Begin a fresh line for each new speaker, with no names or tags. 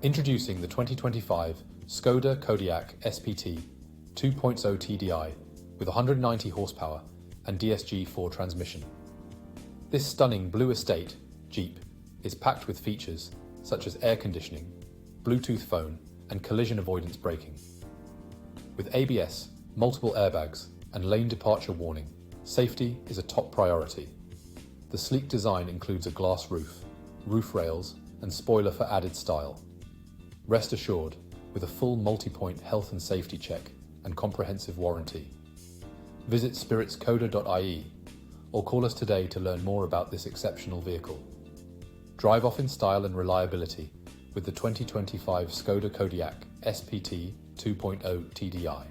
Introducing the 2025 Skoda Kodiaq SPT 2.0 TDI with 190 horsepower and DSG 4 transmission. This stunning blue estate Jeep is packed with features such as air conditioning, Bluetooth phone, and collision avoidance braking. With ABS, multiple airbags, and lane departure warning, safety is a top priority. The sleek design includes a glass roof, roof rails, and spoiler for added style. Rest assured, with a full multi-point health and safety check and comprehensive warranty. Visit spiritskoda.ie or call us today to learn more about this exceptional vehicle. Drive off in style and reliability with the 2025 Skoda Kodiaq SPT 2.0 TDI.